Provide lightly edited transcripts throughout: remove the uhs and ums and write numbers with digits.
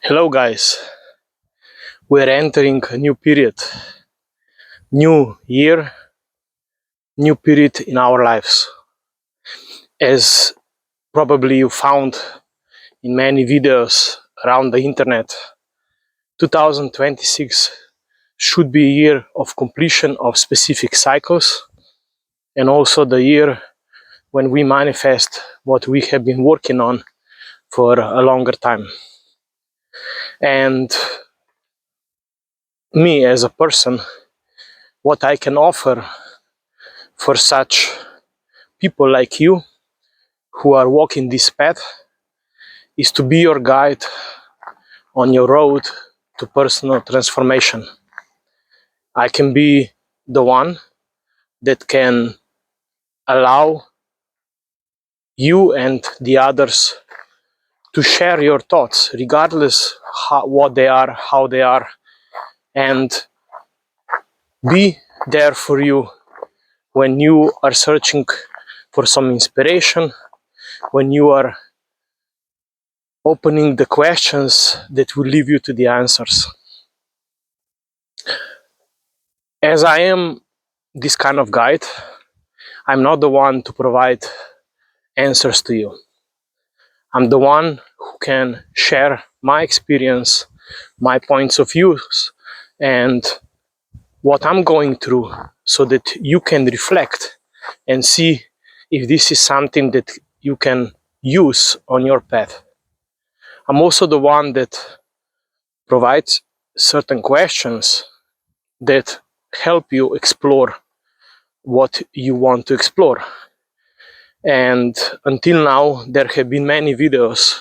Hello guys, we're entering a new period, new year, new period in our lives. As probably you found in many videos around the internet, 2026 should be a year of completion of specific cycles and also the year when we manifest what we have been working on for a longer time. And me as a person, what I can offer for such people like you who are walking this path is to be your guide on your road to personal transformation. I can be the one that can allow you and the others to share your thoughts, regardless what they are, how they are, and be there for you when you are searching for some inspiration, when you are opening the questions that will lead you to the answers. As I am this kind of guide, I'm not the one to provide answers to you. I'm the one who can share my experience, my points of views, and what I'm going through so that you can reflect and see if this is something that you can use on your path. I'm also the one that provides certain questions that help you explore what you want to explore. And until now, there have been many videos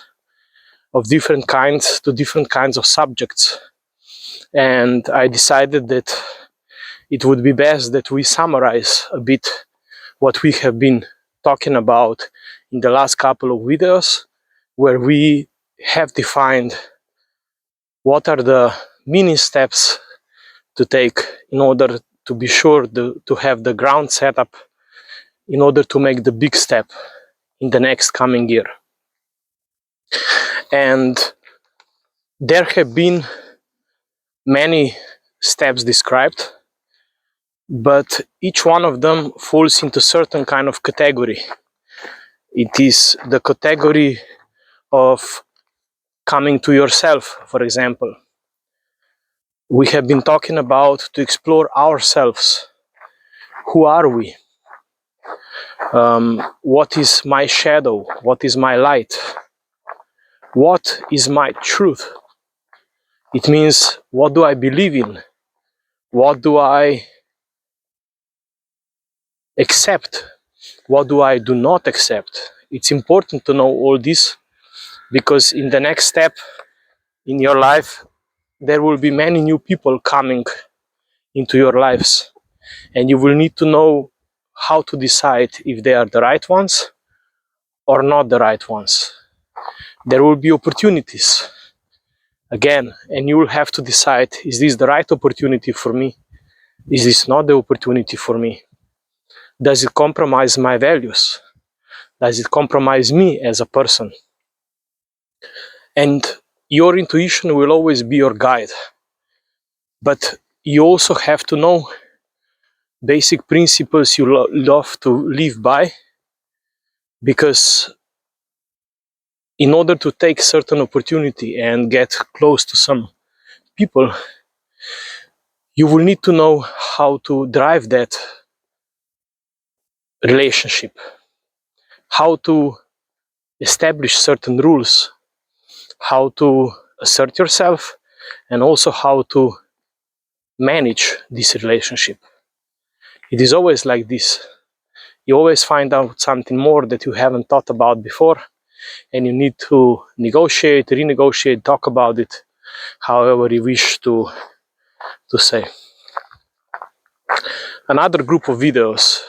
of different kinds to different kinds of subjects. And I decided that it would be best that we summarize a bit what we have been talking about in the last couple of videos, where we have defined what are the mini steps to take in order to be sure to have the ground set up in order to make the big step in the next coming year. And there have been many steps described, but each one of them falls into certain kind of category. It is the category of coming to yourself, for example. We have been talking about to explore ourselves. Who are we? What is my shadow? What is my light? What is my truth? It means, what do I believe in? What do I accept? What do I do not accept? It's important to know all this, because in the next step in your life, there will be many new people coming into your lives, and you will need to know how to decide if they are the right ones or not the right ones. There will be opportunities again, and you will have to decide, is this the right opportunity for me? Is this not the opportunity for me? Does it compromise my values? Does it compromise me as a person? And your intuition will always be your guide, but you also have to know basic principles you love to live by, because in order to take certain opportunity and get close to some people, you will need to know how to drive that relationship, how to establish certain rules, how to assert yourself, and also how to manage this relationship. It is always like this. You always find out something more that you haven't thought about before, and you need to negotiate, renegotiate, talk about it, however you wish to say. Another group of videos,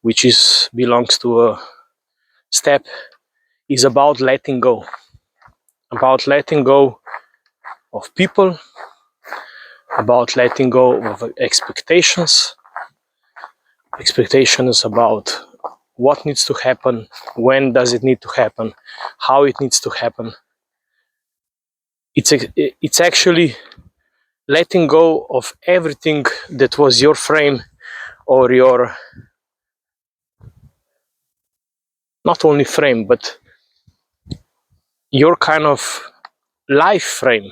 which belongs to a step, is about letting go. About letting go of people, about letting go of expectations about what needs to happen, when does it need to happen, how it needs to happen. It's actually letting go of everything that was your frame, or your, not only frame, but your kind of life frame,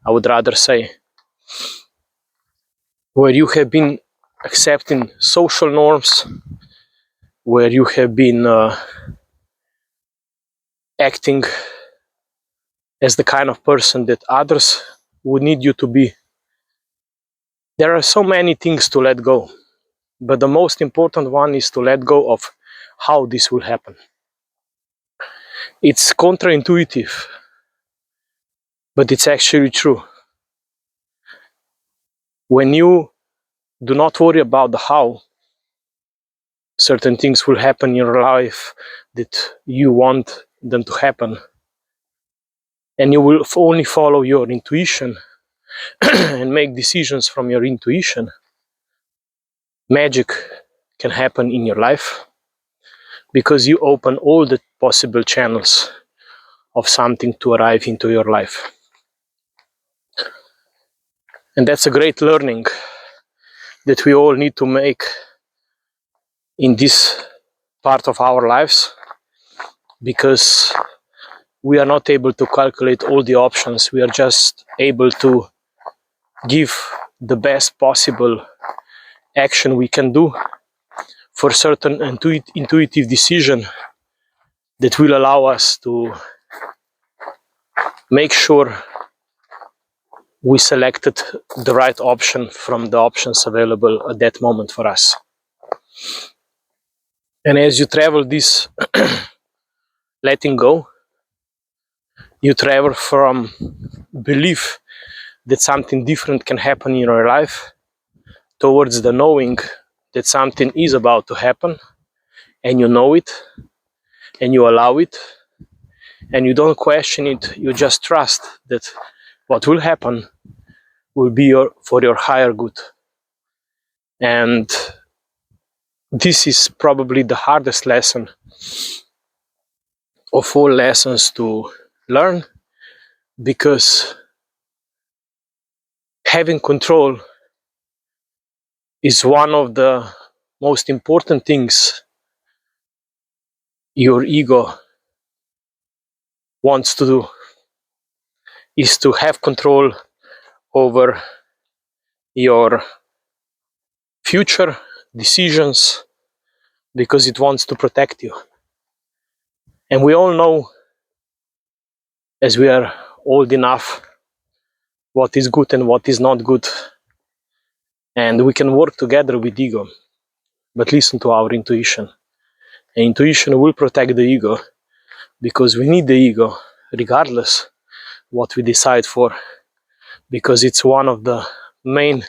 I would rather say, where you have been accepting social norms, where you have been acting as the kind of person that others would need you to be. There are so many things to let go, but the most important one is to let go of how this will happen. It's counterintuitive, but it's actually true. When you do not worry about the how, certain things will happen in your life that you want them to happen, and you will only follow your intuition and make decisions from your intuition. Magic can happen in your life because you open all the possible channels of something to arrive into your life. And that's a great learning that we all need to make in this part of our lives, because we are not able to calculate all the options. We are just able to give the best possible action we can do for certain intuitive decision that will allow us to make sure we selected the right option from the options available at that moment for us. And as you travel this letting go, you travel from belief that something different can happen in your life towards the knowing that something is about to happen, and you know it, and you allow it, and you don't question it. You just trust that what will happen will be for your higher good. And this is probably the hardest lesson of all lessons to learn, because having control is one of the most important things your ego wants to do, is to have control over your future decisions, because it wants to protect you. And we all know, as we are old enough, what is good and what is not good. And we can work together with ego, but listen to our intuition. And intuition will protect the ego, because we need the ego regardless what we decide for, because it's one of the main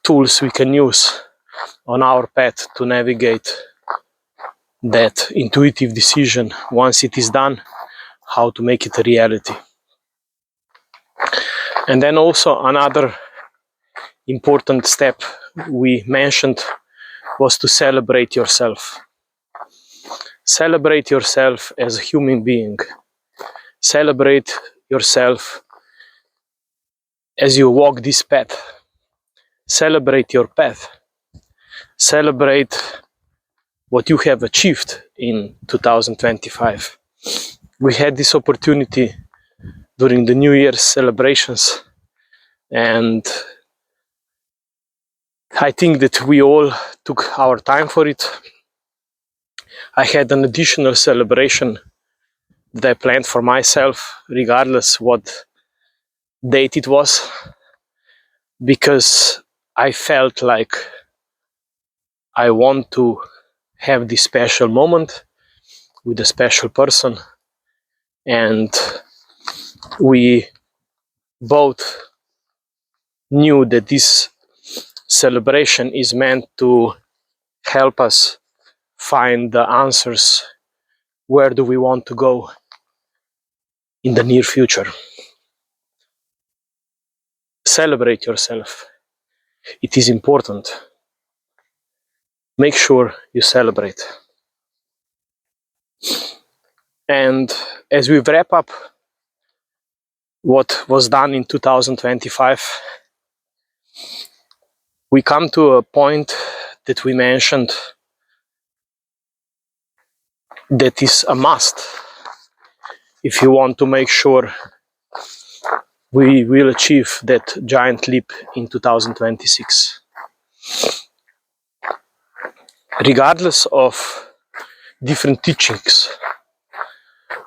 tools we can use on our path to navigate that intuitive decision, once it is done, how to make it a reality. And then also another important step we mentioned was to celebrate yourself. Celebrate yourself as a human being. Celebrate yourself as you walk this path. Celebrate your path. Celebrate what you have achieved in 2025. We had this opportunity during the New Year's celebrations, and I think that we all took our time for it. I had an additional celebration that I planned for myself, regardless what date it was, because I felt like I want to have this special moment with a special person, and we both knew that this celebration is meant to help us find the answers. Where do we want to go in the near future? Celebrate yourself. It is important. Make sure you celebrate. And as we wrap up what was done in 2025, we come to a point that we mentioned that is a must if you want to make sure we will achieve that giant leap in 2026. Regardless of different teachings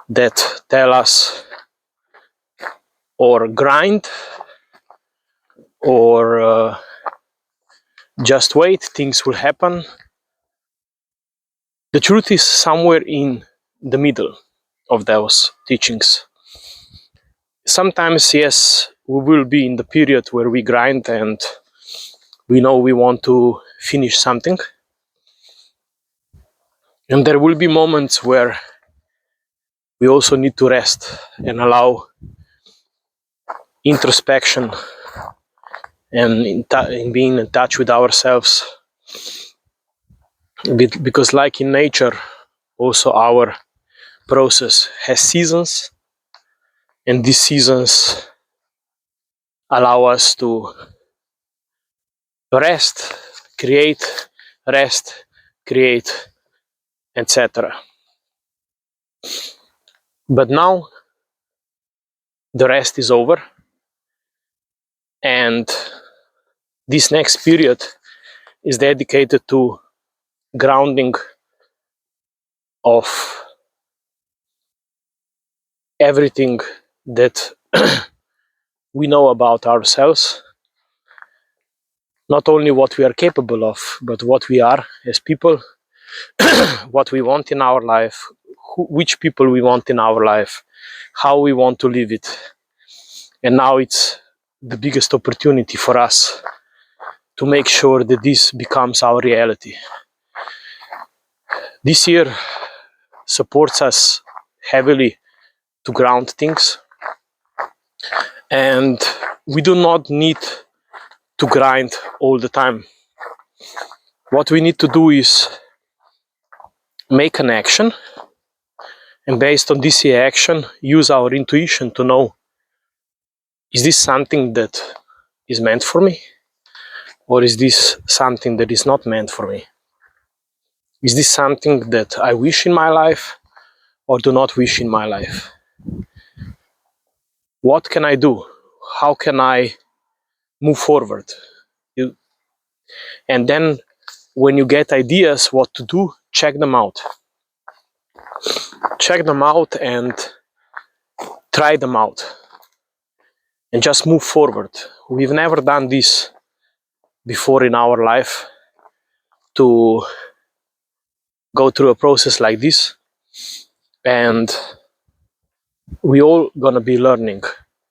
that tell us or grind or just wait, things will happen. The truth is somewhere in the middle of those teachings. Sometimes, yes, we will be in the period where we grind and we know we want to finish something. And there will be moments where we also need to rest and allow introspection and in being in touch with ourselves. Because like in nature, also our process has seasons, and these seasons allow us to rest, create, rest, create, etc. But now the rest is over, and this next period is dedicated to grounding of everything that we know about ourselves, not only what we are capable of, but what we are as people, what we want in our life, which people we want in our life, how we want to live it. And now it's the biggest opportunity for us to make sure that this becomes our reality. This year supports us heavily to ground things, and we do not need to grind all the time. What we need to do is make an action, and based on this action, use our intuition to know, is this something that is meant for me? Or is this something that is not meant for me? Is this something that I wish in my life or do not wish in my life? What can I do? How can I move forward? And then when you get ideas what to do, check them out. Check them out and try them out. And just move forward. We've never done this before in our life, to go through a process like this. And we all gonna be learning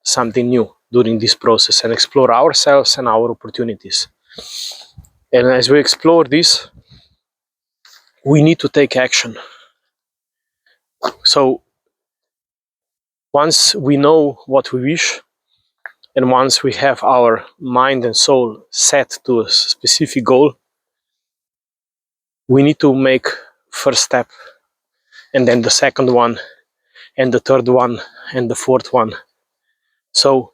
something new during this process and explore ourselves and our opportunities. And as we explore this, we need to take action. So once we know what we wish, and once we have our mind and soul set to a specific goal, we need to make first step, and then the second one, and the third one, and the fourth one. So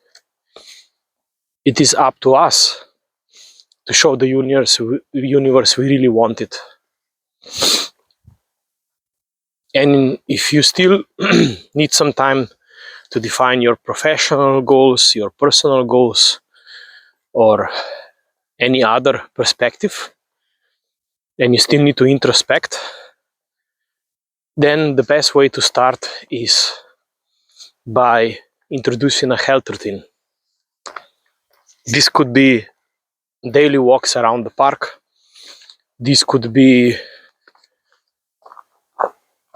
it is up to us to show the universe we really want it. And if you still need some time to define your professional goals, your personal goals, or any other perspective, and you still need to introspect, then the best way to start is by introducing a health routine. This could be daily walks around the park. This could be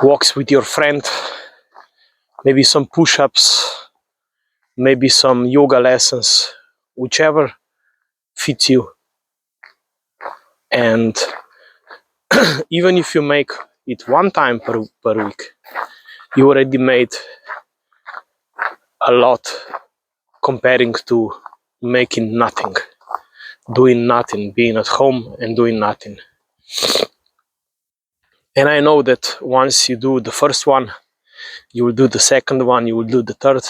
walks with your friend, maybe some push-ups, maybe some yoga lessons, whichever fits you. And even if you make it one time per week, you already made a lot comparing to making nothing, doing nothing, being at home and doing nothing. And I know that once you do the first one, you will do the second one, you will do the third,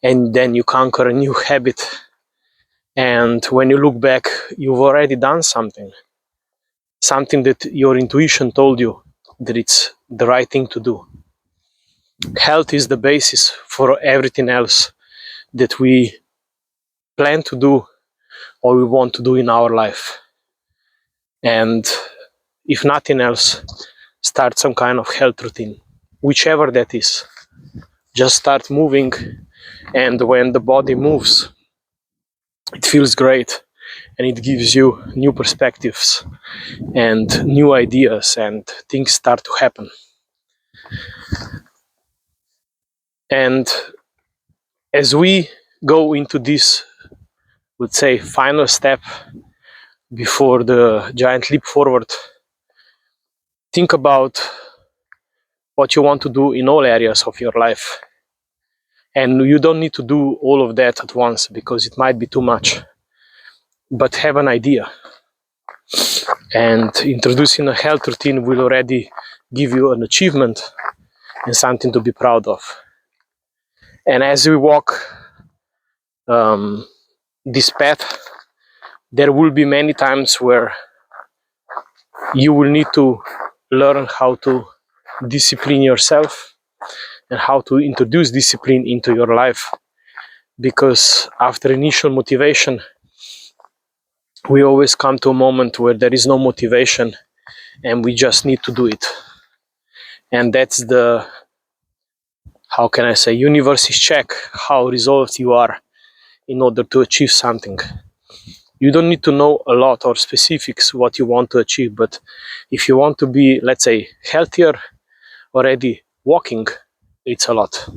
and then you conquer a new habit, and when you look back, you've already done something that your intuition told you that it's the right thing to do. Health is the basis for everything else that we plan to do or we want to do in our life. And if nothing else, start some kind of health routine, whichever that is. Just start moving, and when the body moves, it feels great, and it gives you new perspectives and new ideas, and things start to happen. And as we go into this, let's say, final step before the giant leap forward, think about what you want to do in all areas of your life. And you don't need to do all of that at once because it might be too much. But have an idea. And introducing a health routine will already give you an achievement and something to be proud of. And as we walk this path, there will be many times where you will need to learn how to discipline yourself and how to introduce discipline into your life, because after initial motivation we always come to a moment where there is no motivation and we just need to do it. And that's the, how can I say, universe is check how resolved you are in order to achieve something. You don't need to know a lot or specifics what you want to achieve, but if you want to be, let's say, healthier, already walking, it's a lot.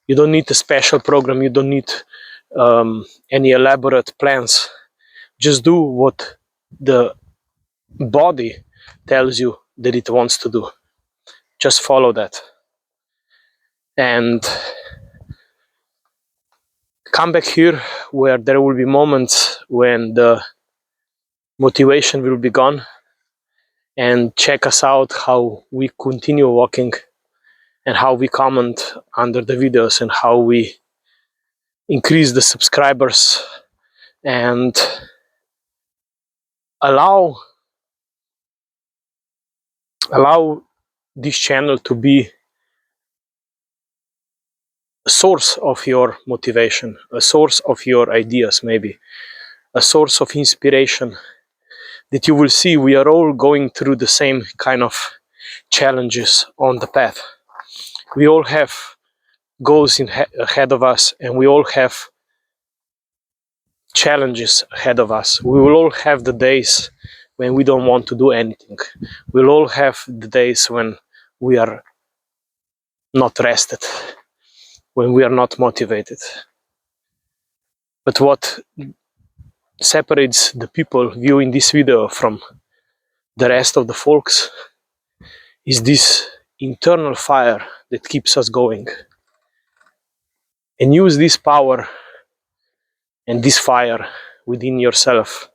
You don't need a special program, you don't need any elaborate plans. Just do what the body tells you that it wants to do. Just follow that. And come back here where there will be moments when the motivation will be gone, and check us out how we continue walking and how we comment under the videos and how we increase the subscribers and allow this channel to be a source of your motivation, a source of your ideas, maybe a source of inspiration, that you will see we are all going through the same kind of challenges on the path. We all have goals ahead of us, and we all have challenges ahead of us. We will all have the days when we don't want to do anything. We'll all have the days when we are not rested, when we are not motivated. But what separates the people viewing this video from the rest of the folks is this internal fire that keeps us going. And use this power and this fire within yourself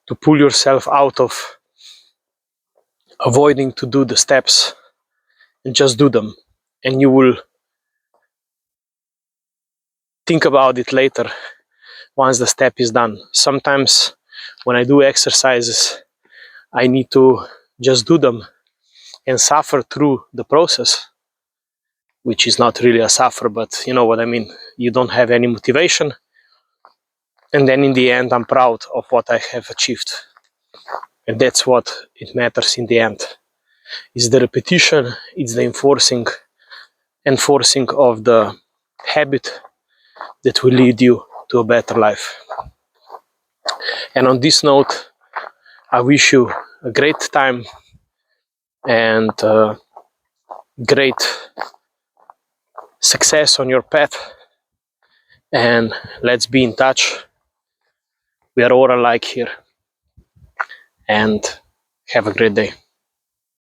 to pull yourself out of avoiding to do the steps, and just do them. And you will think about it later once the step is done. Sometimes when I do exercises, I need to just do them and suffer through the process, which is not really a suffer, but you know what I mean. You don't have any motivation, and then in the end I'm proud of what I have achieved. And that's what it matters in the end. It's the repetition, it's the enforcing of the habit that will lead you to a better life. And on this note, I wish you a great time and great success on your path, and let's be in touch. We are all alike here, and have a great day.